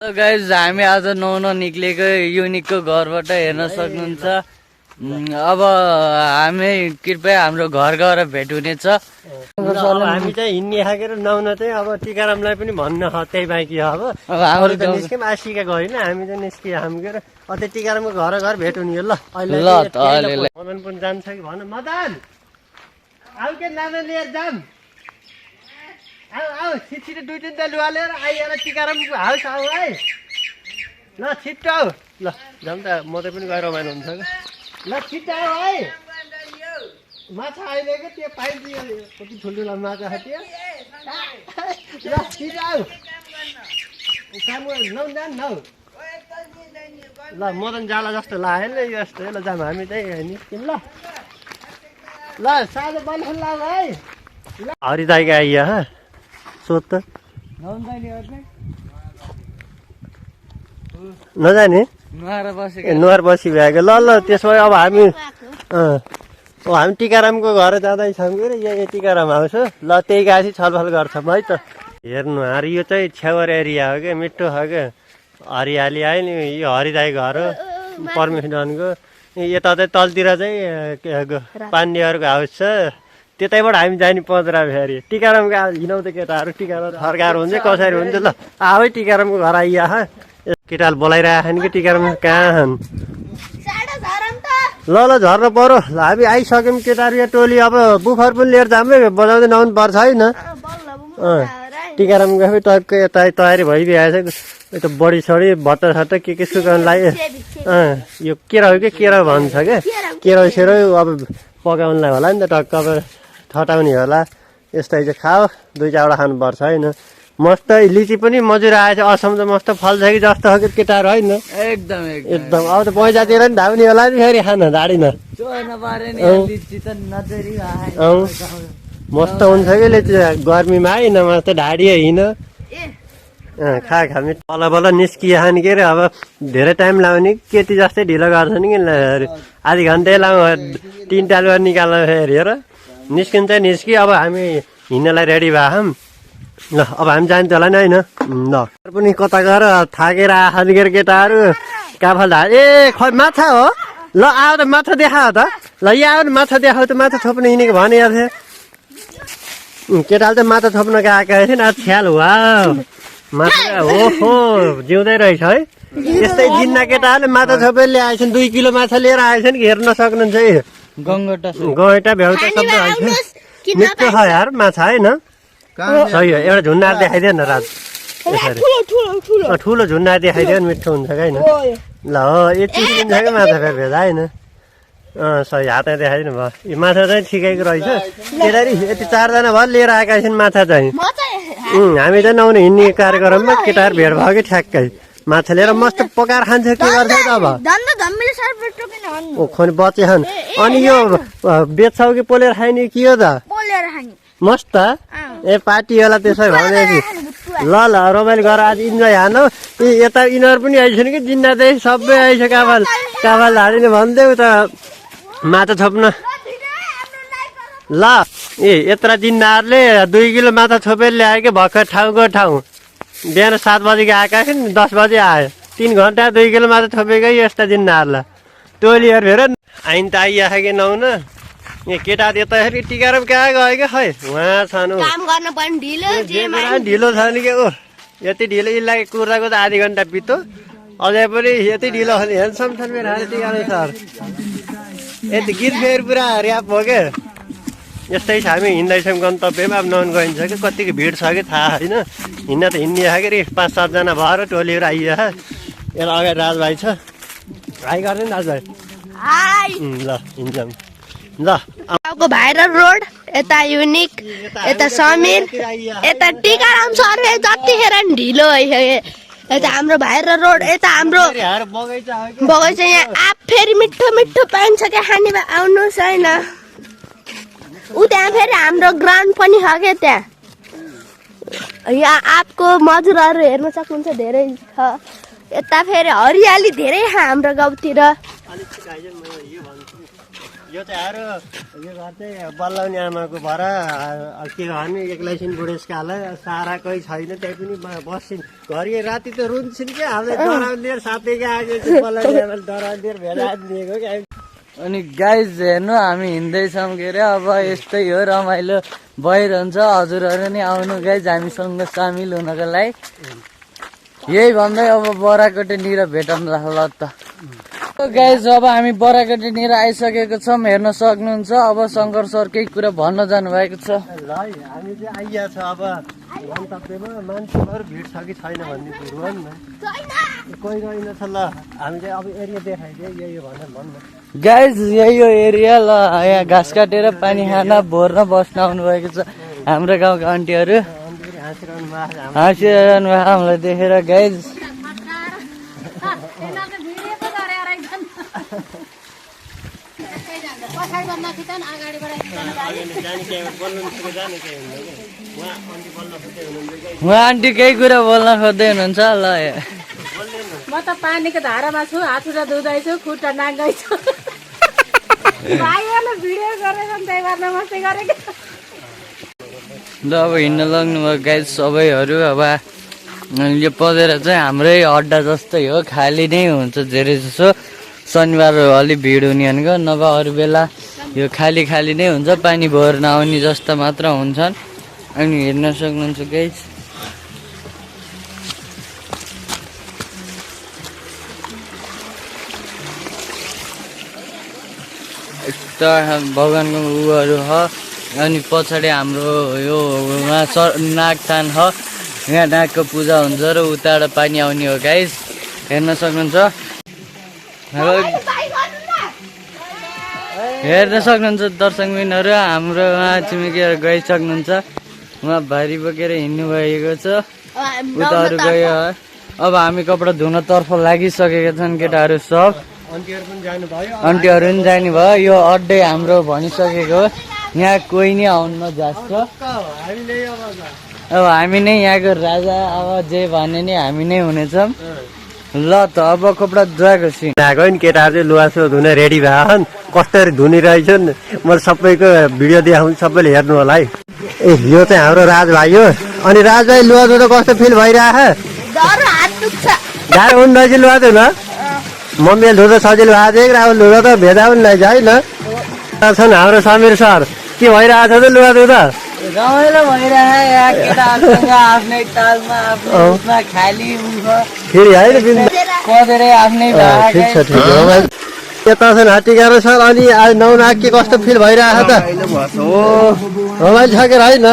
Guys हामी आज नुहाउन निक्लेको युनिकको घरबाट हेर्न सक्नुहुन्छ। अब हामी कृपया हाम्रो घर गएर भेट हुनेछ। हामी चाहिँ हिँड्ने खाकेर नुहाउन चाहिँ अब टिकारामलाई पनि भन्न त्यही बाँकी हो। अब हाम्रो त निस्क्यौँ आशिका गएन, हामी चाहिँ निस्कियो हामीको अझै टिकारामको घर घर भेट हुने हो। ल अहिले मदन पनि जान्छ कि भन मदन आऊ के नाना लिएर जाम आऊ छिटो दुई तिनवटा लुगा लिएर आइएर टिकारामको हाउस आऊ है। ल छिट्टो आऊ, ल जाउँ त म त पनि गएर रमाइलो हुन्छ कि। ल छिट्टो आऊ है, माछा अहिले क्या त्यो पाइन्छ कति ठुल्ठुलो माछा छ त्यो। ल छिटो आऊ काम नौ जान नौ। ल मदन जाला जस्तो लाग्यो नि यस्तो। ल जाम हामी चाहिँ निस्क्यौँ। ल ल साँझ बल्ल लाऊ है। हरि दाइको आइया सोध त नजाने नुहार बसी भ्याएको। ल ल त्यसो भए अब हामी हामी टिकारामको घर जाँदैछौँ कि यहाँ टिकाराम हाउस हो। ल त्यही गासी छलफल गर्छौँ है त। हेर्नु यो चाहिँ छेवर एरिया हो क्या, मिठो हो क्या, हरियाली आयो नि। यो हरिदाई घर हो परमेश्वरको। यता चाहिँ तलतिर चाहिँ पाण्डेहरूको हाउस छ, त्यतैबाट हामी जाने पन्ध्र फेरि टिकारामको हिँडाउँछ केटाहरू। टिकाराम फर्काएर हुन्छ कसरी हुन्छ। ल आऊ टिकारामको घर आइया केटाले बोलाइरहेको नि कि टिकाराम कहाँ छन्। ल ल झर्न पर्यो। ल हामी आइसक्यौँ केटाहरू यहाँ टोली। अब बुफर पनि लिएर जाऊँ है, बजाउँदै नआउनु पर्छ होइन। टिकाराम गए टक्कै यता तयारी भइरहेछ। यता बडी सडी भट्टा सट्टा के सुकाउनु लाग्यो। यो केराउ के केराउ भन्छ क्या, केराउ सेराउ अब पकाउनुलाई होला नि त टक्क अब ठटाउने होला। यस्तै चाहिँ खाऊ, दुई चारवटा खानुपर्छ होइन। मस्त लिची पनि मजुर आएछ, असम त मस्त फल्छ कि जस्तो हो कि केटाहरू होइन। एकदम एकदम अब त पैँचातिर नि धाउने होला नि फेरि खान धाडिन। मस्त हुन्छ कि लिची गर्मीमा होइन, मस्त ढाडियो हिँड खा खाने बल्ल बल्ल निस्किहाल्ने के अरे। अब धेरै टाइम लाउने केटी जस्तै ढिलो गर्छ नि कि आधी घन्टै लाउँ तिनवटा लुगा निकाल्न फेरि हेर निस्किन्छ निस्कि। अब हामी हिँड्नलाई रेडी भएछौँ। ल अब हामी जान्छ होला नि होइन। ल पनि कता गएर थाकेर आएछन् के केटाहरू काफल ढाड। ए खै माछा हो। ल आऊ त माछा देखाऊ त। ल यहाँ आऊ न माछा देखाऊ त। माछा थोप्न हिँडेको भनेको थिएँ। केटाले त माछा थोप्न गएको थिएन आज ख्याल वा माछा ओहो जिउँदै रहेछ है। यस्तै जिन्ना केटाहरूले माछा थोपेर ल्याएछन्। 2 किलो माछा लिएर आएछन् कि हेर्न सक्नुहुन्छ है। गैँटा भ्याउटा सबै आएछ। मिठो छ यार माछा होइन। सही हो, एउटा झुन्नार देखाइदियो न रात यसरी ठुलो झुन्नार देखाइदियो नि मिठो हुन्छ क्या होइन। ल हो यति लिन्छ क्या माछा फेरि भेदा होइन। सही हातै देखाइदिनु भयो। यो माछा चाहिँ ठिकैको रहेछ। केटारी यति 4जना भयो लिएर आएका छन् माछा चाहिँ। हामी चाहिँ नुहाउन हिँड्ने कार्यक्रममा केटाहरू भेट भयो कि ठ्याक्कै माछा लिएर मस्त पकाएर खान्छ। के गर्छ त अब खोइ बचेछन्। अनि यो बेच्छौ कि पोलेर खाने के हो त मस्त। ए पार्टी होला त्यसै भनेपछि। ल ल रमाइलो गरेर आज इन्जोय हान्नु। यता यिनीहरू पनि आइछन् कि जिन्दादेखि सबै आइछ। काफल काफल हालिने भन्दै उता माछा छोप्न। ल ए यत्र जिन्दाहरूले 2 किलो माछा छोपेर ल्यायो कि भर्खर ठाउँको ठाउँ। बिहान 7 बजीको आएका थिइन् 10 बजी आयो। 3 घन्टा 2 किलो माछा छोपेकै यस्ता जिन्दाहरूलाई टोलीहरू हेर आइन त आइआएको कि नुहाउन। यहाँ केटा यता टिकाराम कहाँ गयो क्या खै उहाँ छन्। ढिलो छ नि के ओ यति ढिलो यिनलाई कुर्दाको त आधी घन्टा बित्यो। अझै पनि यति ढिलो छ नि हेन्सम छन् मेरो हाले टिकाराम सर। यति गीत फेरि पुरा ऱ्याप हो क्या। यस्तै छ हामी हिँड्दैछौँ गन्तव्यमा। अब नुहाउन गइन्छ कि कतिको भिड छ कि थाहा होइन। हिँड्न त हिँड्ने के अरे 5-7 जना भएर टोलीहरू आइया। यसलाई अगाडि राजभाइ छ हाई गर्ने नि राजभाइ। ल हिँड्छौँ ल। भाइरल रोड यता युनिक यता समीर यता टिकाराम सर जतिखेर नि ढिलो यता हाम्रो भाइरल रोड यता हाम्रो बगैँचा। यहाँ आँप फेरि मिठो मिठो पाइन्छ क्या खाने आउनुहोस् होइन। ऊ त्यहाँ फेरि हाम्रो ग्राउन्ड पनि छ क्या त्यहाँ। यहाँ आँपको मजुरहरू हेर्न सक्नुहुन्छ धेरै छ। यता फेरि हरियाली धेरै छ हाम्रो गाउँतिर। यो चाहिँ हाम्रो यो घर चाहिँ बल्लाउने आमाको भएर के भने एक्लैछिन बुढेसकाल सारा कोही छैन त्यही पनि बस्छिन् घरि राति त रुन्छन् क्या हामीले डराउँदिएर साथैको आएको बल्लाउने आमाले डराउँदिएर भेला दिएको क्या। अनि गाइज हेर्नु हामी हिँड्दैछौँ के अरे अब यस्तै हो रमाइलो भइरहन्छ। हजुरहरू नि आउनु गाइज हामीसँग सामेल हुनको लागि। यही भन्दै अब बराकोटेनिर भेटौँ ल त गाइज। अब हामी बराकोटेनिर आइसकेको छौँ, हेर्न सक्नुहुन्छ। अब शङ्कर सर केही कुरा भन्न जानुभएको छ। ल हामी चाहिँ आइया छ अब गन्तव्यमा मान्छेहरू भिड छ कि छैन भन्ने कुरो हो नि कोही रहेनछ। ल हामी चाहिँ अब एरिया देखाइदियो यही हो भनेर भन्नु गाइज यही हो एरिया। ल यहाँ घाँस काटेर पानी खान भोर्न बस्न आउनु भएको छ हाम्रो गाउँका आन्टीहरू। हाँसिरहनु भयो हामीलाई देखेर गाइज। उहाँ आन्टी केही कुरा बोल्न खोज्दै हुनुहुन्छ। ल म त पानीको धारामा छु, हात खुट्टा धुँदैछु, खुट्टा नाग्दैछु। भाइहरूले भिडियो गरेर त्यही गर्न मस्ती गरेको। ल अब हिँड्न लाग्नु भयो गाइज सबैहरू। अब यो पदेर चाहिँ हाम्रै अड्डा जस्तै हो, खाली नै हुन्छ धेरै जसो। शनिबार अलि भिड हुने भनेको, नभए अरू बेला यो खाली खाली नै हुन्छ। पानी भर्न आउने जस्ता मात्र हुन्छन्। अनि हेर्न सक्नुहुन्छ गाइज। यस्ता भगवानको उहरू छ। अनि पछाडि हाम्रो यो उहाँ नागथान छ, यहाँ नागको पूजा हुन्छ र उताबाट पानी आउने हो गाइज। हेर्न सक्नुहुन्छ। हेर्न सक्नुहुन्छ दर्शकबिनहरू। हाम्रो उहाँ छिमेकीहरू गइसक्नुहुन्छ, उहाँ भारी बोकेर हिँड्नु भएको छ, उताहरू गयो। अब हामी कपडा धुनतर्फ लागिसकेका छन् केटाहरू सब। आन्टीहरू पनि जानुभयो। आन्टीहरू पनि जाने भयो। यो अड्डै हाम्रो भनिसकेको, यहाँ कोही नै आउन जान्छ। अब हामी नै यहाँको राजा, अब जे भने नि हामी नै हुनेछौँ। ल त अब कपडा धुवाएको छु। आएको नि केटाहरू चाहिँ लुगासुगा धुन रेडी भएछन्, कसरी धुनी रहेछन् मैले सबैको भिडियो देखाउँछु, सबैले हेर्नु होला है। ए यो चाहिँ हाम्रो राजभाइ हो। अनि राजभाइ लुगा धुँदा कस्तो फिल भइरहेछ? गाह्रो हुँदो रहेछ लुगा धुन? मम्मीले धुँदा सजिलो भएको थियो कि राहुल धुँदा त भेदा पनि रहेछ होइन? छन् हाम्रो समीर सर, के भइरहेछ त लुगा धुँदा? रमाइलो भइरहेछ यहाँ केटाहरूसँग आफ्नै तालमा आफ्नै उसमा खाली फेरि होइन पदेरै आफ्नै ठिक छ ठिक हो। यता छन् हात्तीगारो सर। अनि आज नौनाग के कस्तो फिल भइरहेछ त? रमाइलो छ कि होइन?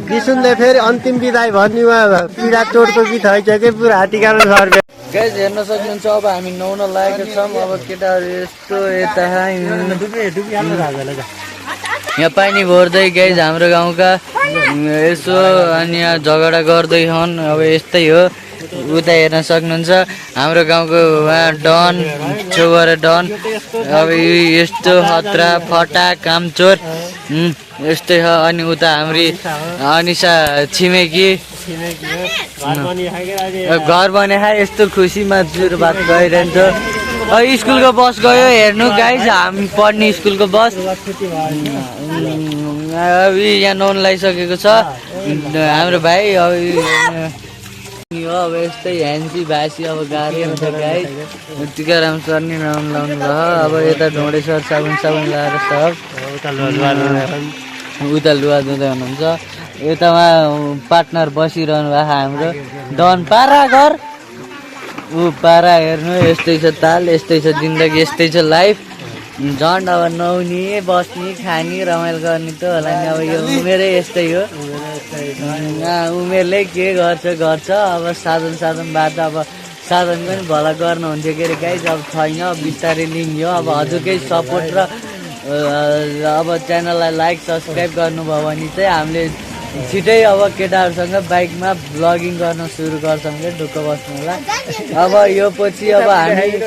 विसुनले फेरि अन्तिम बिदाई भन्नेमा पीडा चोटको गीत हैछ कि पुरा हात्तीगारो सर। गाइज हेर्न सक्नुहुन्छ। अब हामी नुहाउन लागेको छौँ। अब केटाहरू यस्तो यता यहाँ पानी भर्दै गाइज हाम्रो गाउँका यसो अनि यहाँ झगडा गर्दै छन्। अब यस्तै हो। उता हेर्न सक्नुहुन्छ हाम्रो गाउँको उहाँ डन छेउबाट डन। अब यस्तो खतरा फटा कामचोर यस्तै छ। अनि उता हाम्री अनिसा छिमेकी घर बनाए यस्तो खुसीमा जुरबात गइरहन्छ। स्कुलको बस गयो हेर्नु गाइज, हामी पढ्ने स्कुलको बस। अब यहाँ नुहाउन लागिसकेको छ हाम्रो भाइ। अब यस्तै ह्यान्सी भासी अब गाह्रो हुन्छ गाइज। टिकाराम सर नि नुहाउन लाउनु भयो। अब यता ढोँडे सर साबुन लाएर सब उता लुगा धुँदै हुनुहुन्छ। यतामा पार्टनर बसिरहनु भएको हाम्रो डन। पारा घर ऊ पारा हेर्नु यस्तै छ ताल, यस्तै छ जिन्दगी, यस्तै छ लाइफ। झन् अब नुहाउने बस्ने खाने रमाइलो गर्ने त होला नि। अब यो उमेरै यस्तै हो। उमेरले के गर्छ गर्छ। अब साधनबाट अब साधन पनि भला गर्नुहुन्थ्यो के अरे गाइज। अब छैन, बिस्तारै लिङ्ग्यो। अब हजुरकै सपोर्ट र अब च्यानललाई लाइक सब्सक्राइब गर्नुभयो भने चाहिँ हामीले छिटै अब केटाहरूसँग बाइकमा भ्लगिङ गर्न सुरु गर्छौँ क्या। ढुक्क बस्नु होला। अब यो पछि अब हामी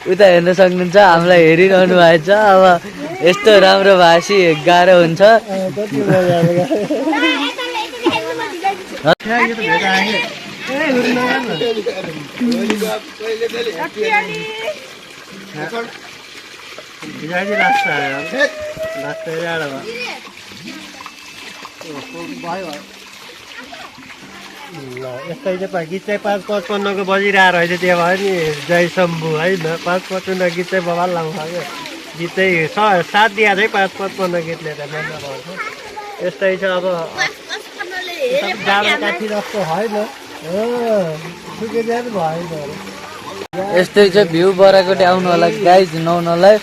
उता हेर्न सक्नुहुन्छ, हामीलाई हेरिरहनु भएको छ। अब यस्तो राम्रो भाषी गाह्रो हुन्छ। बिगाडी रास्ता आयो रास्ता जाडो भयो ल यस्तै चाहिँ गीत चाहिँ 5:55 बजिरहेको रहेछ त्यो भयो नि जय शम्भु होइन 5:55 गीत चाहिँ बवाल लाउँछ क्या गीत चाहिँ साथ दिएको चाहिँ 5:55 गीतले त मजा पर्छ यस्तै छ अब जाडो काठी जस्तो होइन सुके जानु भएन यस्तै चाहिँ भ्यू बराकोटे आउनु होला गाइज नुहाउनलाई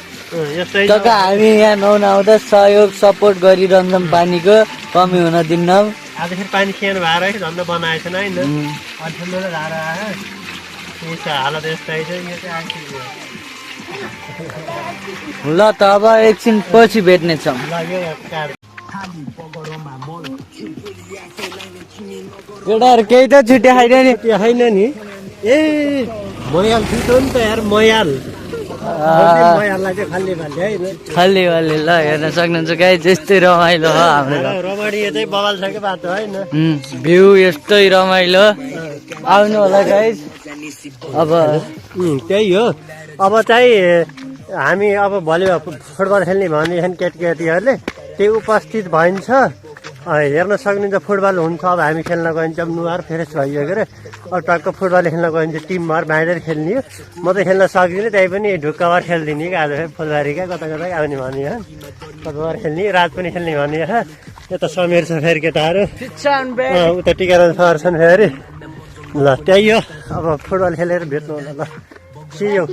यस्तै जब हामी यहाँ नुहाउन आउँदा सहयोग सपोर्ट गरिरहन्छौँ पानीको कमी हुन दिन्नौँ आज फेरि पानी सानो भएर है झन्डा बनाएको छैन होइन अठ्ठ्यान्नौ धारा आयो त्यही छ हालत यस्तै छ यो चाहिँ आइपुग्यो ल त अब एकछिन पछि भेट्नेछौँ ल यो काट केटाहरू केही त छुट्टी खाइदियो नि त्यो होइन नि ए मयाल छुट्यो नि त यार मयाल मयाललाई चाहिँ खाल्ने भाल्ने होइन खाली वाली ल हेर्न सक्नुहुन्छ गाई यस्तै रमाइलो हो हाम्रो रमाडी चाहिँ बवाल छ कि बाटो होइन भ्यू यस्तै रमाइलो आउनु होला गाइज अब त्यही हो अब चाहिँ हामी अब भोलि फुटबल खेल्ने भनेदेखि केटीहरूले त्यही उपस्थित भइन्छ हेर्न सक्नुहुन्छ फुटबल हुन्छ अब हामी खेल्न गइन्छ नुहार फ्रेस भइयो के अरे अब टक्क फुटबल खेल्न गइन्छ टिमहरू बाँडेर खेल्ने हो म त खेल्न सक्दिनँ त्यही पनि ढुक्काबार खेलिदिने कि आज फुलबारी क्या कता कता आउने भने कताबार खेल्ने रात पनि खेल्ने भने यता समीर छ फेरि केटाहरू उता टिकाराम सर छन् फेरि ल त्यही हो अब फुटबल खेलेर भेट्नु होला ल सियो